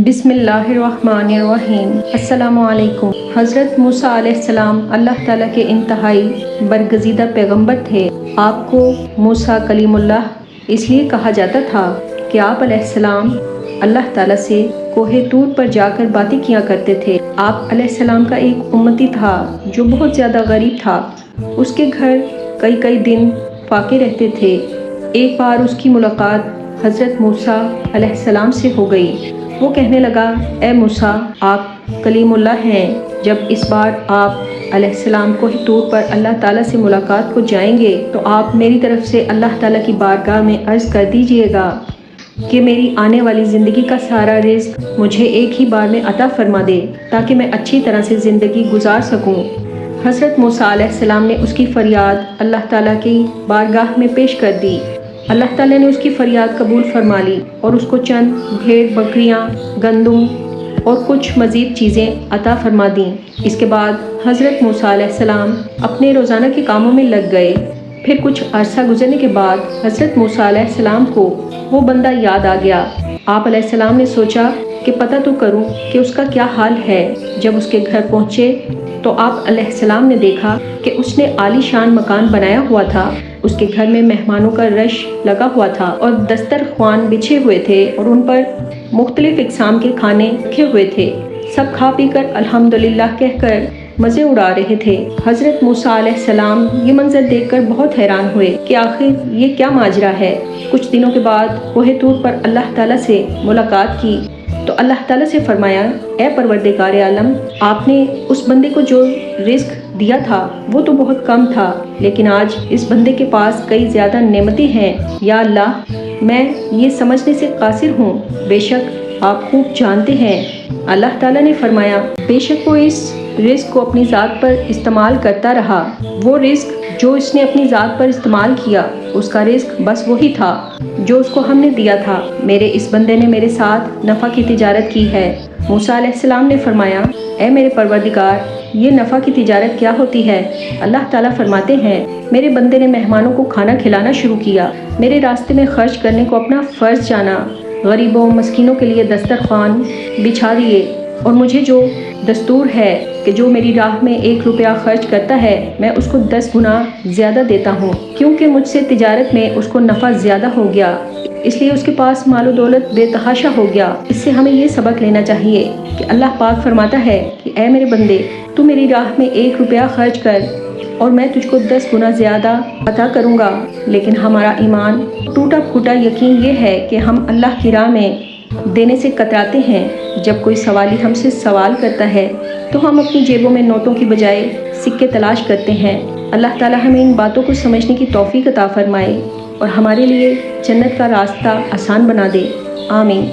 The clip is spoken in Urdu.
بسم اللہ الرحمن الرحیم۔ السلام علیکم۔ حضرت موسیٰ علیہ السلام اللہ تعالیٰ کے انتہائی برگزیدہ پیغمبر تھے۔ آپ کو موسیٰ کلیم اللہ اس لیے کہا جاتا تھا کہ آپ علیہ السلام اللہ تعالیٰ سے کوہ طور پر جا کر باتیں کیا کرتے تھے۔ آپ علیہ السلام کا ایک امتی تھا جو بہت زیادہ غریب تھا۔ اس کے گھر کئی دن فاقے رہتے تھے۔ ایک بار اس کی ملاقات حضرت موسیٰ علیہ السلام سے ہو گئی۔ وہ کہنے لگا، اے موسیٰ، آپ کلیم اللہ ہیں۔ جب اس بار آپ علیہ السلام کوہ طور پر اللہ تعالیٰ سے ملاقات کو جائیں گے تو آپ میری طرف سے اللہ تعالیٰ کی بارگاہ میں عرض کر دیجئے گا کہ میری آنے والی زندگی کا سارا رزق مجھے ایک ہی بار میں عطا فرما دے تاکہ میں اچھی طرح سے زندگی گزار سکوں۔ حضرت موسیٰ علیہ السلام نے اس کی فریاد اللہ تعالیٰ کی بارگاہ میں پیش کر دی۔ اللہ تعالیٰ نے اس کی فریاد قبول فرما لی اور اس کو چند بھیڑ بکریاں، گندم اور کچھ مزید چیزیں عطا فرما دیں۔ اس کے بعد حضرت موسیٰ علیہ السلام اپنے روزانہ کے کاموں میں لگ گئے۔ پھر کچھ عرصہ گزرنے کے بعد حضرت موسیٰ علیہ السلام کو وہ بندہ یاد آ گیا۔ آپ علیہ السلام نے سوچا کہ پتہ تو کروں کہ اس کا کیا حال ہے۔ جب اس کے گھر پہنچے تو آپ علیہ السلام نے دیکھا کہ اس نے عالی شان مکان بنایا ہوا تھا۔ اس کے گھر میں مہمانوں کا رش لگا ہوا تھا اور دسترخوان بچھے ہوئے تھے اور ان پر مختلف اقسام کے کھانے رکھے ہوئے تھے۔ سب کھا پی کر الحمدللہ کہہ کر مزے اڑا رہے تھے۔ حضرت موسیٰ علیہ السلام یہ منظر دیکھ کر بہت حیران ہوئے کہ آخر یہ کیا ماجرا ہے۔ کچھ دنوں کے بعد کوہ طور پر اللہ تعالیٰ سے ملاقات کی تو اللہ تعالیٰ سے فرمایا، اے پروردگار عالم، آپ نے اس بندے کو جو رزق دیا تھا وہ تو بہت کم تھا، لیکن آج اس بندے کے پاس کئی زیادہ نعمتیں ہیں۔ یا اللہ، میں یہ سمجھنے سے قاصر ہوں، بے شک آپ خوب جانتے ہیں۔ اللہ تعالیٰ نے فرمایا، بے شک وہ اس رزق کو اپنی ذات پر استعمال کرتا رہا۔ وہ رزق جو اس نے اپنی ذات پر استعمال کیا، اس کا رزق بس وہی تھا جو اس کو ہم نے دیا تھا۔ میرے اس بندے نے میرے ساتھ نفع کی تجارت کی ہے۔ موسیٰ علیہ السلام نے فرمایا، اے میرے پروردگار، یہ نفع کی تجارت کیا ہوتی ہے؟ اللہ تعالیٰ فرماتے ہیں، میرے بندے نے مہمانوں کو کھانا کھلانا شروع کیا، میرے راستے میں خرچ کرنے کو اپنا فرض جانا، غریبوں مسکینوں کے لیے دسترخوان بچھا دیے، اور مجھے جو دستور ہے کہ جو میری راہ میں 1 روپیہ خرچ کرتا ہے میں اس کو 10 گنا زیادہ دیتا ہوں، کیونکہ مجھ سے تجارت میں اس کو نفع زیادہ ہو گیا، اس لیے اس کے پاس مال و دولت بے تحاشا ہو گیا۔ اس سے ہمیں یہ سبق لینا چاہیے کہ اللہ پاک فرماتا ہے کہ اے میرے بندے، تو میری راہ میں 1 روپیہ خرچ کر اور میں تجھ کو 10 گنا زیادہ عطا کروں گا۔ لیکن ہمارا ایمان ٹوٹا پھوٹا یقین یہ ہے کہ ہم اللہ کی راہ میں دینے سے کتراتے ہیں۔ جب کوئی سوالی ہم سے سوال کرتا ہے تو ہم اپنی جیبوں میں نوٹوں کی بجائے سکے تلاش کرتے ہیں۔ اللہ تعالیٰ ہمیں ان باتوں کو سمجھنے کی توفیق عطا فرمائے اور ہمارے لیے جنت کا راستہ آسان بنا دے۔ آمین۔